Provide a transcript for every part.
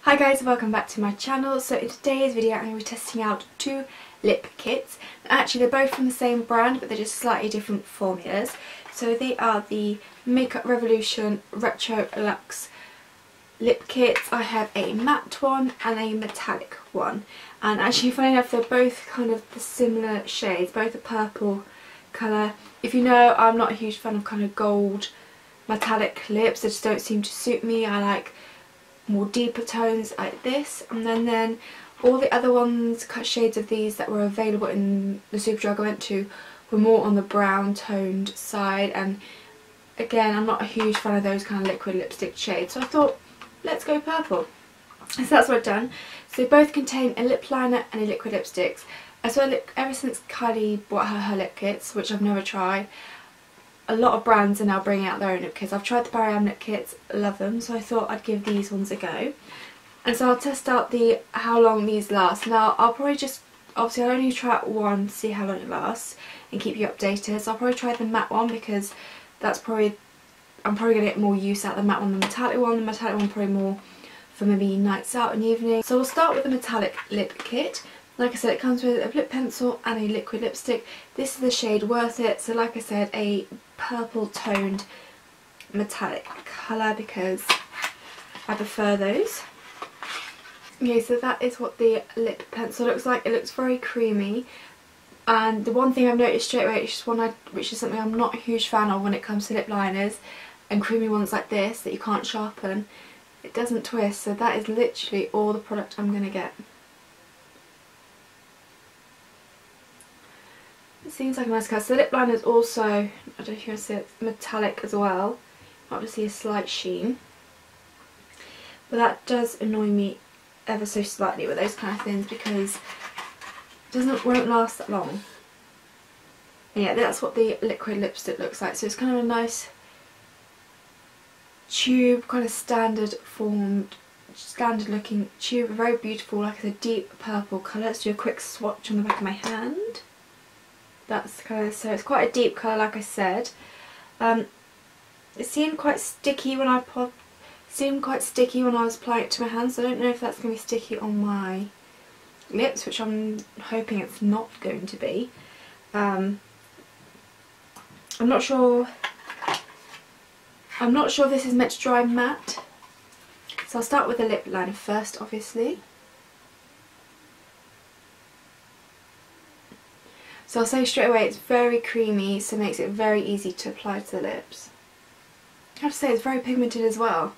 Hi guys, welcome back to my channel. So in today's video I'm going to be testing out two lip kits. Actually they're both from the same brand but they're just slightly different formulas. So they are the Makeup Revolution Retro Luxe lip kits. I have a matte one and a metallic one, and actually funny enough they're both kind of the similar shades, both a purple colour. If you know, I'm not a huge fan of kind of gold metallic lips, they just don't seem to suit me. I like more deeper tones like this, and then all the other ones, shades of these that were available in the Superdrug I went to were more on the brown toned side, and again I'm not a huge fan of those kind of liquid lipstick shades, so I thought let's go purple. So that's what I've done. So they both contain a lip liner and a liquid lipsticks. So ever since Kylie bought her lip kits, which I've never tried, a lot of brands are now bringing out their own lip kits. I've tried the Barry M lip kits, love them, so I thought I'd give these ones a go. And so I'll test out how long these last. Now I'll probably just, obviously I'll only try out one to see how long it lasts and keep you updated. So I'll probably try the matte one because I'm probably going to get more use out of the matte one than the metallic one. The metallic one probably more for maybe nights out and evening. So we'll start with the metallic lip kit. Like I said, it comes with a lip pencil and a liquid lipstick. This is the shade Worth It. So like I said, a purple toned metallic colour because I prefer those. Okay, so that is what the lip pencil looks like. It looks very creamy. And the one thing I've noticed straight away, which is something I'm not a huge fan of when it comes to lip liners and creamy ones like this that you can't sharpen, it doesn't twist. So that is literally all the product I'm going to get. It seems like a nice colour. So the lip liner is also, I don't know if you can see it, metallic as well. Obviously a slight sheen. But that does annoy me ever so slightly with those kind of things because it won't last that long. And yeah, that's what the liquid lipstick looks like. So it's kind of a nice tube, kind of standard looking tube, very beautiful, like a deep purple colour. Let's do a quick swatch on the back of my hand. That's kind of, so it's quite a deep colour, like I said. It seemed quite sticky when I was applying it to my hands, so I don't know if that's going to be sticky on my lips, which I'm hoping it's not going to be. I'm not sure if this is meant to dry matte. So I'll start with the lip liner first, obviously. So I'll say straight away it's very creamy, so it makes it very easy to apply to the lips. I have to say it's very pigmented as well.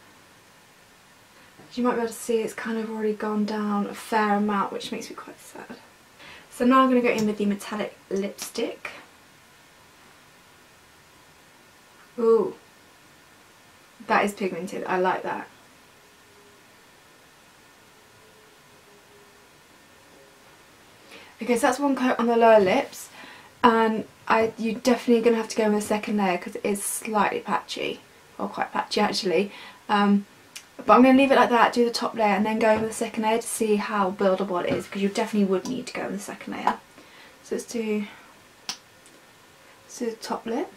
As you might be able to see, it's kind of already gone down a fair amount, which makes me quite sad. So now I'm going to go in with the metallic lipstick. Ooh, that is pigmented, I like that. Okay, so that's one coat on the lower lips, and you're definitely going to have to go in with a second layer because it is slightly patchy, or quite patchy actually. But I'm going to leave it like that, do the top layer, and then go in with the second layer to see how buildable it is, because you definitely would need to go in the second layer. So let's do the top lip.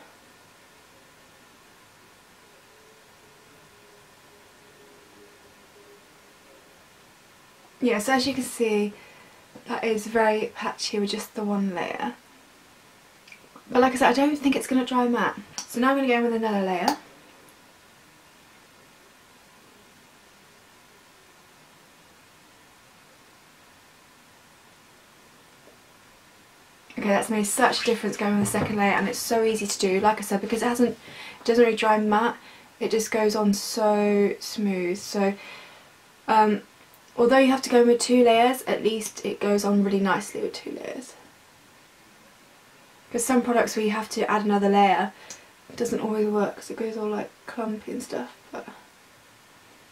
Yeah, so as you can see, that is very patchy with just the one layer. But like I said, I don't think it's going to dry matte. So now I'm going to go in with another layer. Okay, that's made such a difference going with the second layer, and it's so easy to do. Like I said, because it doesn't really dry matte, it just goes on so smooth. So although you have to go with 2 layers, at least it goes on really nicely with 2 layers. Because some products where you have to add another layer, it doesn't always work because it goes all like clumpy and stuff, but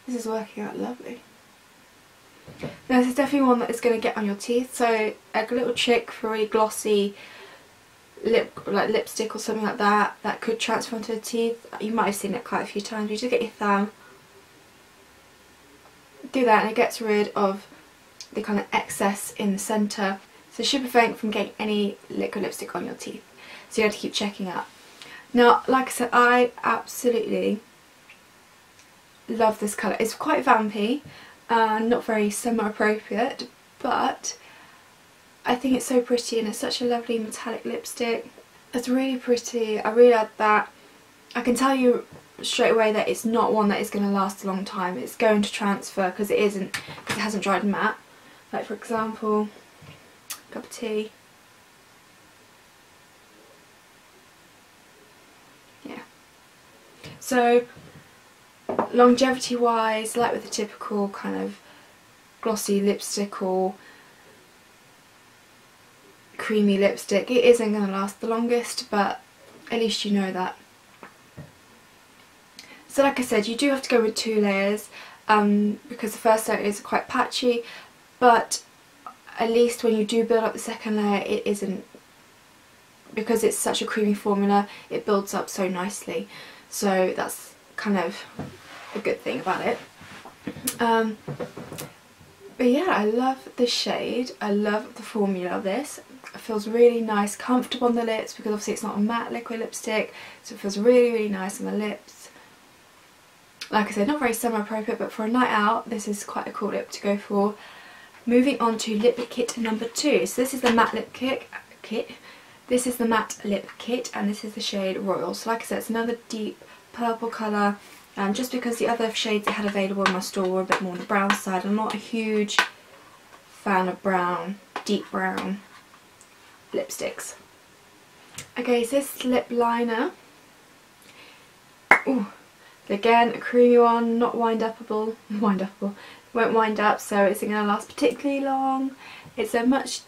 this is working out lovely. Now this is definitely one that is going to get on your teeth, so a little trick for really glossy lipstick or something like that could transfer onto the teeth. You might have seen it quite a few times. You just get your thumb, do that, and it gets rid of the kind of excess in the centre, so it should prevent from getting any liquid lipstick on your teeth, so you have to keep checking up. Now like I said, I absolutely love this colour. It's quite vampy, and not very summer appropriate, but I think it's so pretty and it's such a lovely metallic lipstick. It's really pretty. I really like that. I can tell you straight away that it's not one that is going to last a long time. It's going to transfer because it isn't, because it hasn't dried matte. Like for example, cup of tea. Yeah. So longevity wise, like with the typical kind of glossy lipstick or creamy lipstick, it isn't going to last the longest, but at least you know that. So like I said, you do have to go with 2 layers because the first layer is quite patchy, but at least when you do build up the second layer, it isn't, because it's such a creamy formula, it builds up so nicely. So that's kind of a good thing about it. But yeah, I love the shade, I love the formula of this. It feels really nice, comfortable on the lips, because obviously it's not a matte liquid lipstick, so it feels really, really nice on the lips. Like I said, not very summer appropriate, but for a night out, this is quite a cool lip to go for. Moving on to lip kit number 2. So this is the matte lip kit. This is the matte lip kit, and this is the shade Royal. So like I said, it's another deep purple colour. Just because the other shades I had available in my store were a bit more on the brown side. I'm not a huge fan of brown, deep brown lipsticks. Okay, so this lip liner. Ooh. Again, a creamy one, not wind-upable, won't wind up, so it isn't going to last particularly long. It's a much,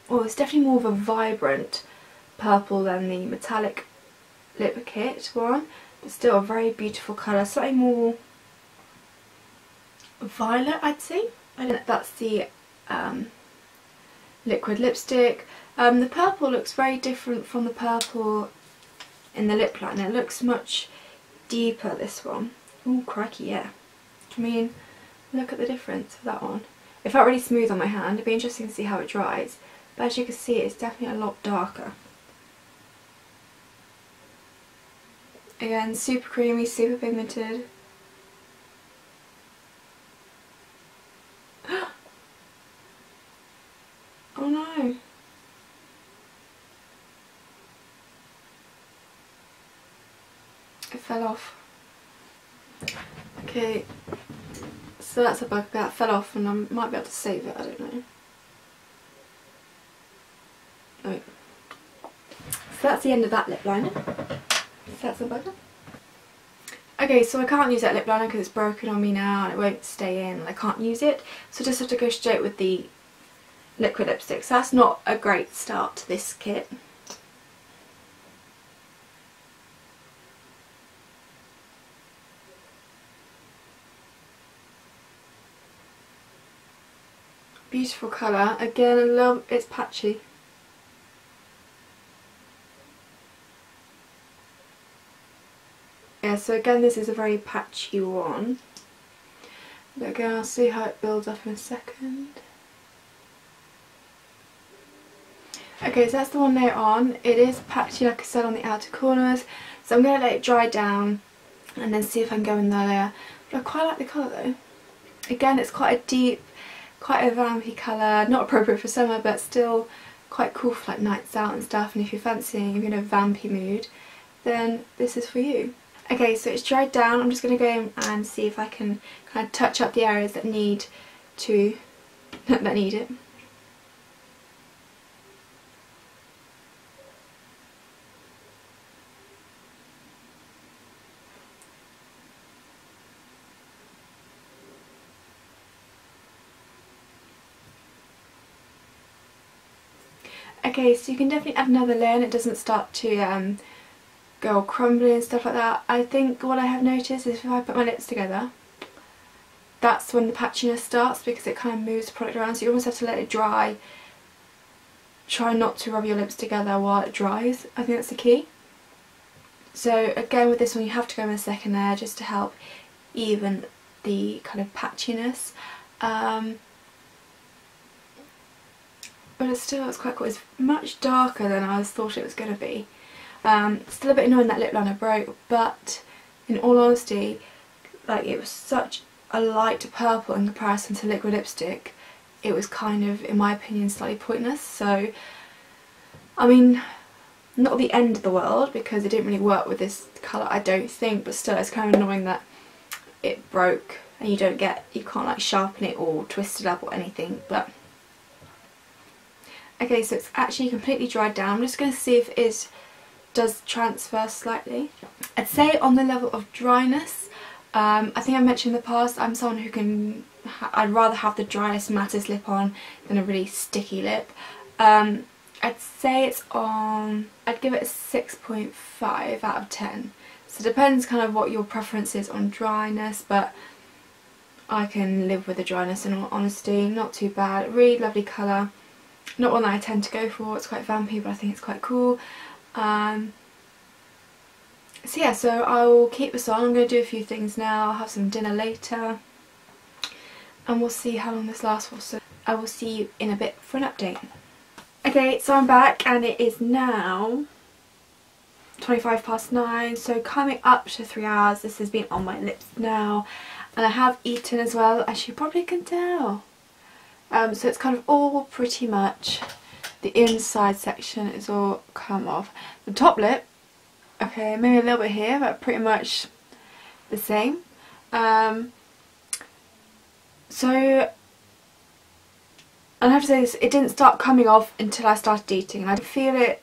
well, it's definitely more of a vibrant purple than the metallic lip kit one, but still a very beautiful colour, slightly more violet, I'd say. I think that's the liquid lipstick. The purple looks very different from the purple in the lip liner. It looks much deeper, this one. Oh crikey, yeah. I mean, look at the difference of that one. It felt really smooth on my hand. It'd be interesting to see how it dries, but as you can see, it's definitely a lot darker. Again, super creamy, super pigmented. Oh no. It fell off. Okay, so that's a bug that fell off, and I might be able to save it, I don't know. No. So that's the end of that lip liner. So that's a bugger. Okay, so I can't use that lip liner because it's broken on me now and it won't stay in and I can't use it. So I just have to go straight with the liquid lipstick. So that's not a great start to this kit. Beautiful colour. Again, I love it's patchy. Yeah, so again this is a very patchy one. But again, I'll see how it builds up in a second. Okay, so that's the one layer on. It is patchy, like I said, on the outer corners. So I'm going to let it dry down and then see if I can go in the layer. But I quite like the colour though. Again, it's quite a deep, quite a vampy colour. Not appropriate for summer, but still quite cool for like nights out and stuff. And if you're fancying, if you're in a vampy mood, then this is for you. Okay, so it's dried down. I'm just going to go in and see if I can kind of touch up the areas that need to, that need it. Okay, so you can definitely add another layer and it doesn't start to go all crumbly and stuff like that. I think what I have noticed is if I put my lips together, that's when the patchiness starts, because it kind of moves the product around, so you almost have to let it dry. Try not to rub your lips together while it dries. I think that's the key. So again, with this one you have to go in a second layer just to help even the kind of patchiness. But it's quite cool. It's much darker than I thought it was going to be. Still a bit annoying that lip liner broke, but in all honesty, like, it was such a light purple in comparison to liquid lipstick, it was kind of, in my opinion, slightly pointless. So, I mean, not the end of the world because it didn't really work with this colour, I don't think, but still it's kind of annoying that it broke and you can't like sharpen it or twist it up or anything. But okay, so it's actually completely dried down. I'm just going to see if it does transfer slightly. I'd say on the level of dryness, I think I mentioned in the past, I'm someone who can, I'd rather have the driest, mattest lip on than a really sticky lip. I'd say it's on, I'd give it a 6.5 out of 10. So it depends kind of what your preference is on dryness, but I can live with the dryness in all honesty. Not too bad. Really lovely colour. Not one that I tend to go for. It's quite vampy, but I think it's quite cool. So yeah, so I will keep this on. I'm going to do a few things now. I'll have some dinner later. And we'll see how long this lasts for. So I will see you in a bit for an update. Okay, so I'm back and it is now 9:25, so coming up to 3 hours. This has been on my lips now and I have eaten as well, as you probably can tell. So it's kind of all pretty much, the inside section is all come off. The top lip, okay, maybe a little bit here, but pretty much the same. So I have to say this, it didn't start coming off until I started eating, and I feel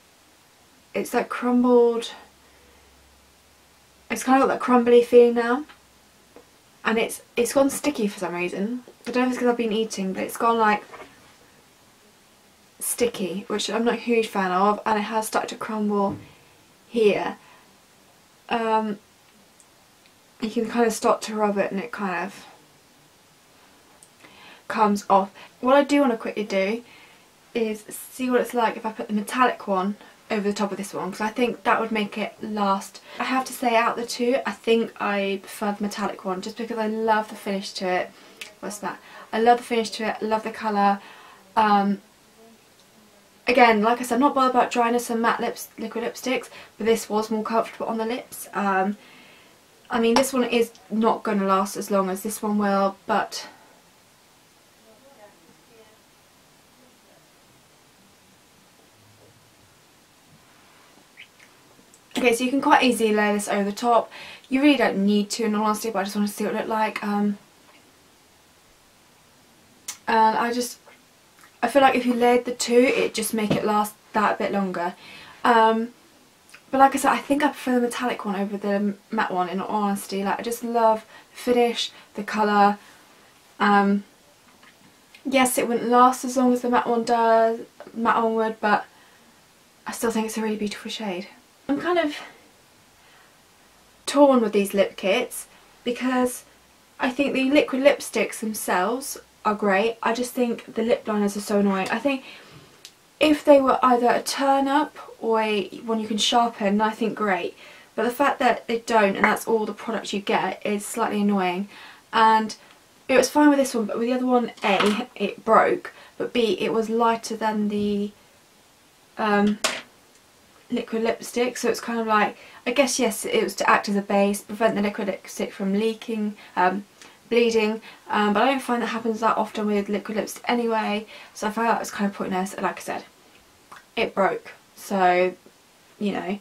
it's like crumbled. It's kind of got that crumbly feeling now, and it's gone sticky for some reason. I don't know if it's because I've been eating, but it's gone like sticky, which I'm not a huge fan of, and it has started to crumble here. You can kind of start to rub it and it kind of comes off. What I do want to quickly do is see what it's like if I put the metallic one over the top of this one, because I think that would make it last. I have to say, out of the two, I think I prefer the metallic one just because I love the finish to it. What's that? I love the finish to it, I love the colour. Again, like I said, I'm not bothered about dryness and matte liquid lipsticks, but this was more comfortable on the lips. I mean, this one is not going to last as long as this one will, but okay, so you can quite easily layer this over the top. You really don't need to, in all honesty, but I just want to see what it looked like. And I feel like if you layered the two, it'd just make it last that bit longer. But like I said, I think I prefer the metallic one over the matte one, in all honesty. Like, I just love the finish, the colour. Yes, it wouldn't last as long as the matte one would, but I still think it's a really beautiful shade. I'm kind of torn with these lip kits because I think the liquid lipsticks themselves are great. I just think the lip liners are so annoying. I think if they were either a turn up or one you can sharpen, I think great. But the fact that they don't, and that's all the product you get, is slightly annoying. And it was fine with this one, but with the other one, A, it broke, but B, it was lighter than the liquid lipstick, so it's kind of like, I guess yes, it was to act as a base, prevent the liquid lipstick from leaking, bleeding, but I don't find that happens that often with liquid lipstick anyway, so I found that was kind of pointless. Like I said, it broke, so you know.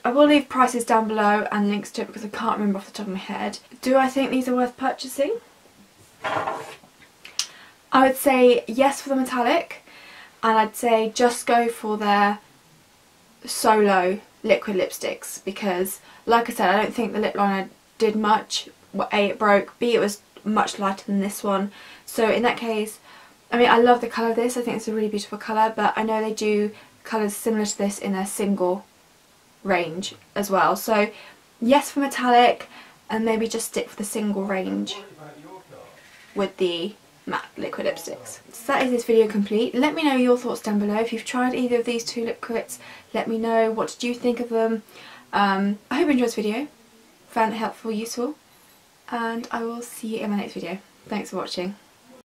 I will leave prices down below and links to it because I can't remember off the top of my head. Do I think these are worth purchasing? I would say yes for the metallic, and I'd say just go for their solo liquid lipsticks because, like I said, I don't think the lip liner did much. Well, A, it broke, B, it was much lighter than this one. So in that case, I mean, I love the colour of this. I think it's a really beautiful colour, but I know they do colours similar to this in a single range as well. So yes for metallic, and maybe just stick with the single range with the matte liquid lipsticks. So that is this video complete. Let me know your thoughts down below. If you've tried either of these two lip kits, let me know. What did you think of them? I hope you enjoyed this video, found it helpful, useful, and I will see you in my next video. Thanks for watching.